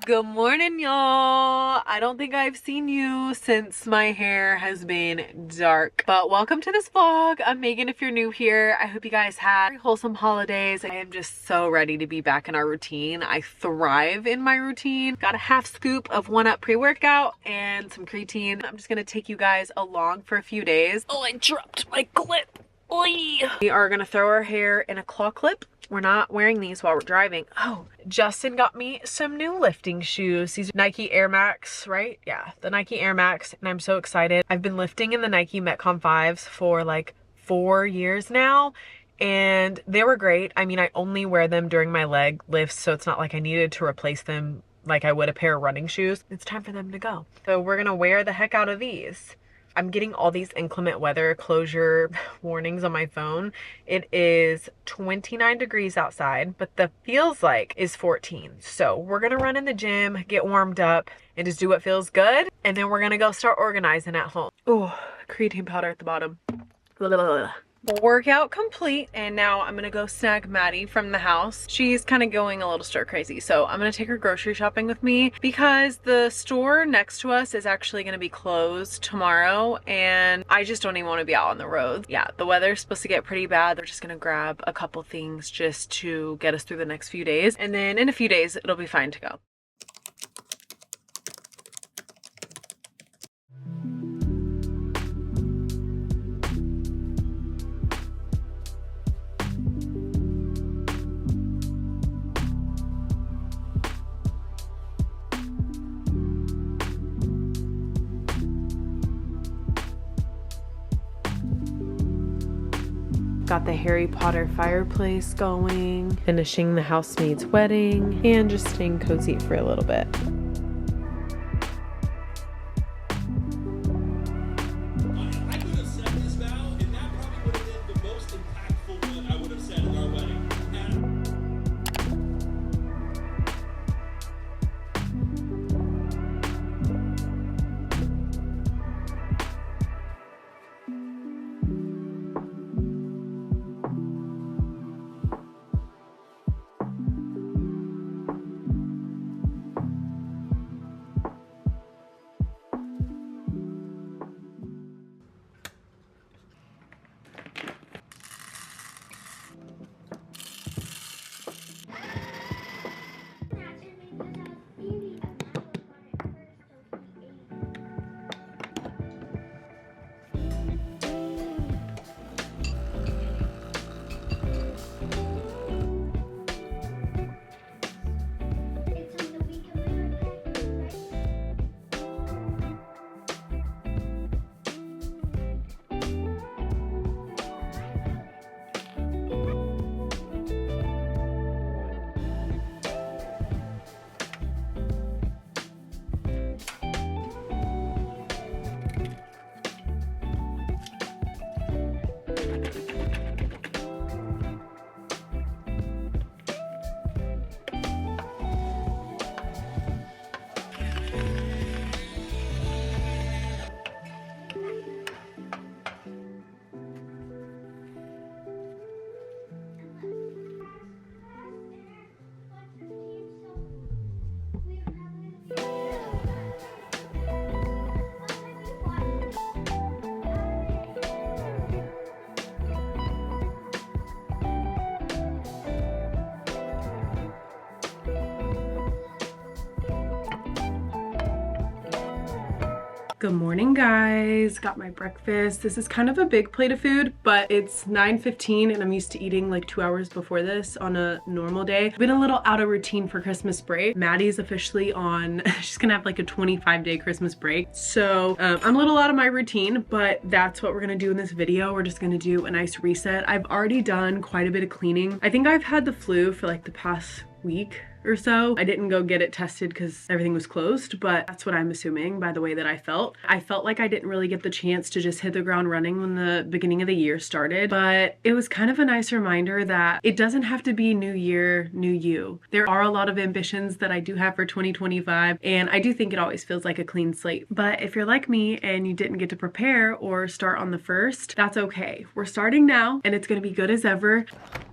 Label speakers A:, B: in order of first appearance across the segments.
A: Good morning, y'all. I don't think I've seen you since my hair has been dark, but welcome to this vlog. I'm Megan if you're new here. I hope you guys had very wholesome holidays. I am just so ready to be back in our routine. I thrive in my routine. Got a half scoop of 1UP pre-workout and some creatine. I'm just gonna take you guys along for a few days. Oh, I dropped my clip. Oy. We are gonna throw our hair in a claw clip. We're not wearing these while we're driving. Oh, Justin got me some new lifting shoes. These are Nike Air Max, right? Yeah, the Nike Air Max, and I'm so excited. I've been lifting in the Nike Metcon 5s for like 4 years now, and they were great. I mean, I only wear them during my leg lifts, so it's not like I needed to replace them like I would a pair of running shoes. It's time for them to go. So we're gonna wear the heck out of these. I'm getting all these inclement weather closure warnings on my phone. It is 29 degrees outside, but the feels like is 14. So we're gonna run in the gym, get warmed up, and just do what feels good. And then we're gonna go start organizing at home. Oh, creatine powder at the bottom. Blah, blah, blah. Workout complete, and now I'm gonna go snag Maddie from the house. She's kind of going a little stir crazy, so I'm gonna take her grocery shopping with me because the store next to us is actually gonna be closed tomorrow, and I just don't even want to be out on the road. Yeah, the weather's supposed to get pretty bad. They're just gonna grab a couple things just to get us through the next few days, and then in a few days it'll be fine to go. Got the Harry Potter fireplace going, finishing the housemaid's wedding, and just staying cozy for a little bit.
B: I could have said this vow, and that probably would have been the most impactful one I would have said at our wedding.
A: Good morning, guys. Got my breakfast. This is kind of a big plate of food, but it's 9:15 and I'm used to eating like 2 hours before this on a normal day. I've been a little out of routine for Christmas break. Maddie's officially on, she's gonna have like a 25-day Christmas break. So I'm a little out of my routine, but that's what we're gonna do in this video. We're just gonna do a nice reset. I've already done quite a bit of cleaning. I think I've had the flu for like the past week or so. I didn't go get it tested because everything was closed, but that's what I'm assuming by the way that I felt. I felt like I didn't really get the chance to just hit the ground running when the beginning of the year started, but it was kind of a nice reminder that it doesn't have to be new year, new you. There are a lot of ambitions that I do have for 2025, and I do think it always feels like a clean slate. But if you're like me and you didn't get to prepare or start on the 1st, that's okay. We're starting now and it's gonna be good as ever.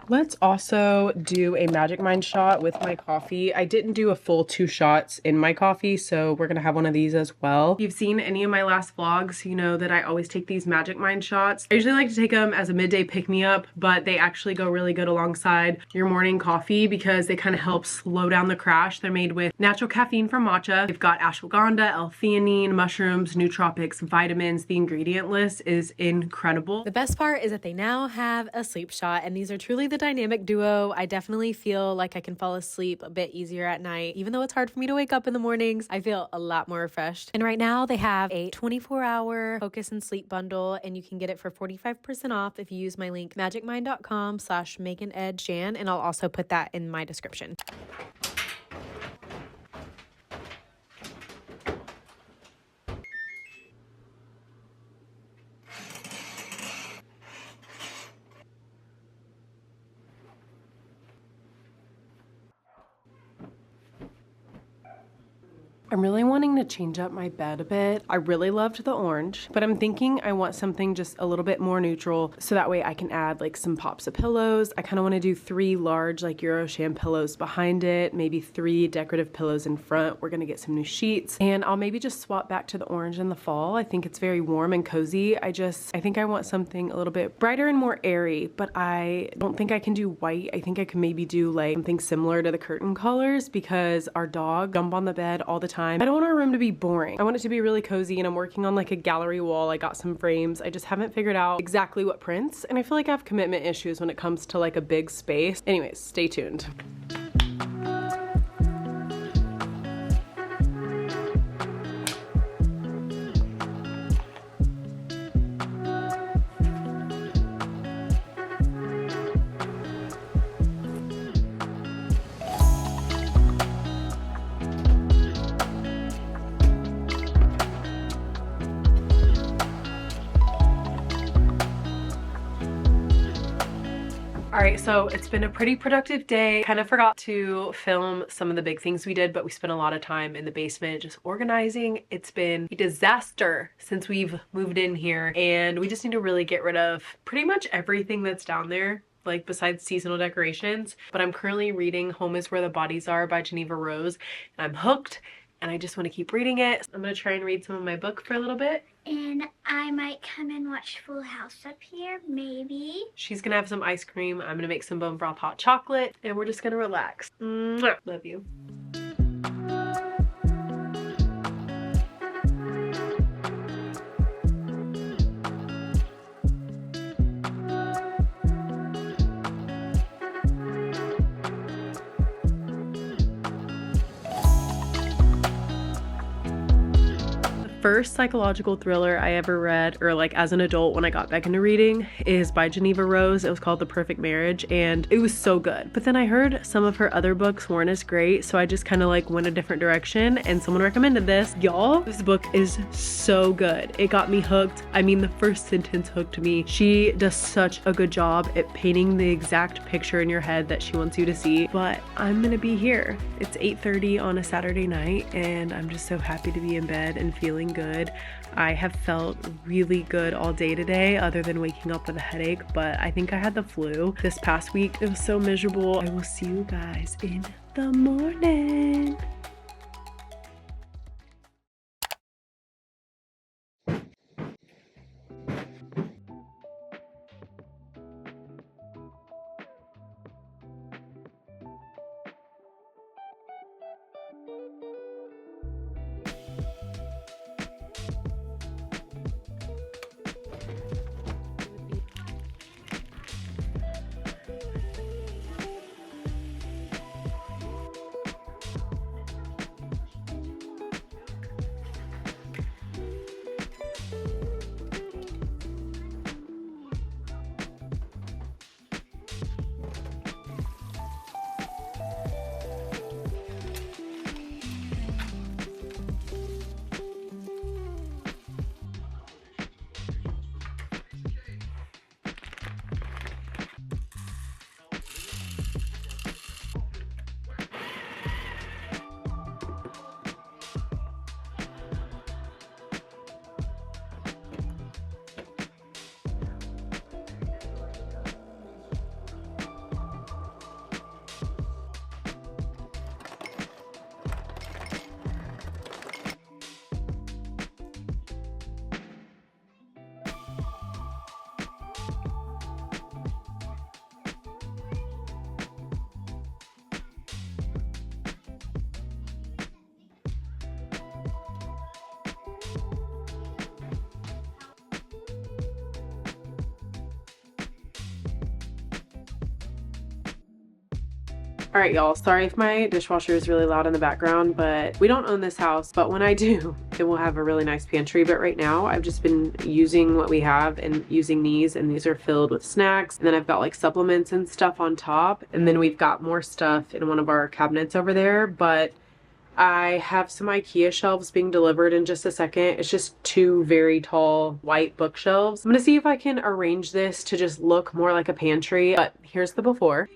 A: Let's also do a Magic Mind shot with my coffee. I didn't do a full 2 shots in my coffee, so we're gonna have one of these as well. If you've seen any of my last vlogs, you know that I always take these Magic Mind shots. I usually like to take them as a midday pick-me-up, but they actually go really good alongside your morning coffee because they kind of help slow down the crash. They're made with natural caffeine from matcha. They've got ashwagandha, L-theanine, mushrooms, nootropics, vitamins. The ingredient list is incredible.
C: The best part is that they now have a sleep shot, and these are truly the dynamic duo. I definitely feel like I can fall asleep a bit easier at night. Even though it's hard for me to wake up in the mornings, I feel a lot more refreshed. And right now they have a 24-hour focus and sleep bundle, and you can get it for 45% off if you use my link magicmind.com/makeanedgejan, and I'll also put that in my description.
A: I'm really wanting to change up my bed a bit. I really loved the orange, but I'm thinking I want something just a little bit more neutral so that way I can add like some pops of pillows. I kind of want to do 3 large like Eurosham pillows behind it, maybe 3 decorative pillows in front. We're gonna get some new sheets, and I'll maybe just swap back to the orange in the fall. I think it's very warm and cozy. I think I want something a little bit brighter and more airy, but I don't think I can do white. I think I can maybe do like something similar to the curtain colors because our dog jump on the bed all the time. I don't want our room to be boring. I want it to be really cozy, and I'm working on like a gallery wall. I got some frames. I just haven't figured out exactly what prints, and I feel like I have commitment issues when it comes to like a big space. Anyways, stay tuned. All right, so it's been a pretty productive day. Kind of forgot to film some of the big things we did, but we spent a lot of time in the basement just organizing. It's been a disaster since we've moved in here, and we just need to really get rid of pretty much everything that's down there, like besides seasonal decorations. But I'm currently reading Home is Where the Bodies Are by Geneva Rose, and I'm hooked, and I just want to keep reading it. I'm gonna try and read some of my book for a little bit.
D: And I might come and watch Full House up here, maybe.
A: She's gonna have some ice cream. I'm gonna make some bone broth hot chocolate, and we're just gonna relax. Mwah. Love you. First psychological thriller I ever read, or like as an adult when I got back into reading, is by Geneva Rose. It was called The Perfect Marriage, and it was so good. But then I heard some of her other books weren't as great, so I just kind of like went a different direction, and someone recommended this. Y'all, this book is so good. It got me hooked. I mean, the first sentence hooked me. She does such a good job at painting the exact picture in your head that she wants you to see. But I'm gonna be here. It's 8:30 on a Saturday night, and I'm just so happy to be in bed and feeling good. I have felt really good all day today, other than waking up with a headache, but I think I had the flu this past week. It was so miserable. I will see you guys in the morning. All right, y'all, sorry if my dishwasher is really loud in the background, but we don't own this house, but when I do, it will have a really nice pantry. But right now I've just been using what we have and using these, and these are filled with snacks. And then I've got like supplements and stuff on top. And then we've got more stuff in one of our cabinets over there, but I have some IKEA shelves being delivered in just a second. It's just two very tall white bookshelves. I'm gonna see if I can arrange this to just look more like a pantry, but here's the before.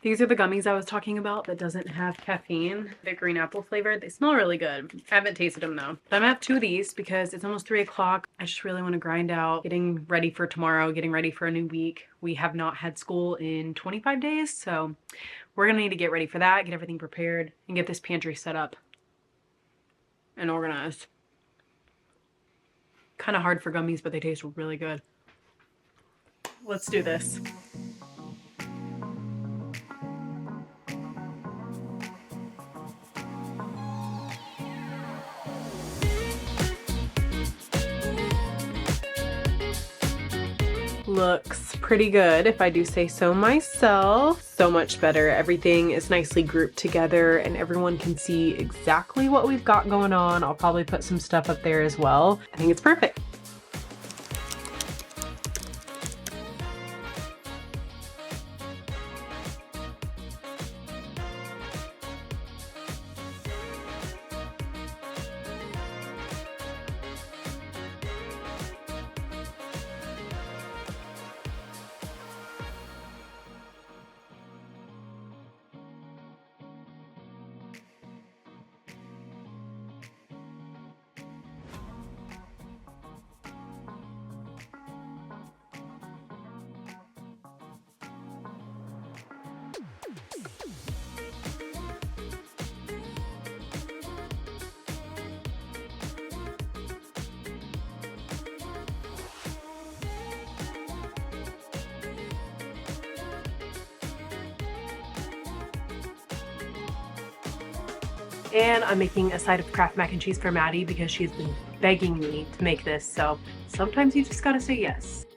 A: These are the gummies I was talking about that doesn't have caffeine. They're green apple flavored. They smell really good. I haven't tasted them though. But I'm gonna have two of these because it's almost 3 o'clock. I just really want to grind out, getting ready for tomorrow, getting ready for a new week. We have not had school in 25 days, so we're gonna need to get ready for that, get everything prepared, and get this pantry set up and organized. Kind of hard for gummies, but they taste really good. Let's do this. Looks pretty good if I do say so myself. So much better. Everything is nicely grouped together and everyone can see exactly what we've got going on. I'll probably put some stuff up there as well. I think it's perfect. And I'm making a side of Kraft mac and cheese for Maddie because she's been begging me to make this, so sometimes you just gotta say yes.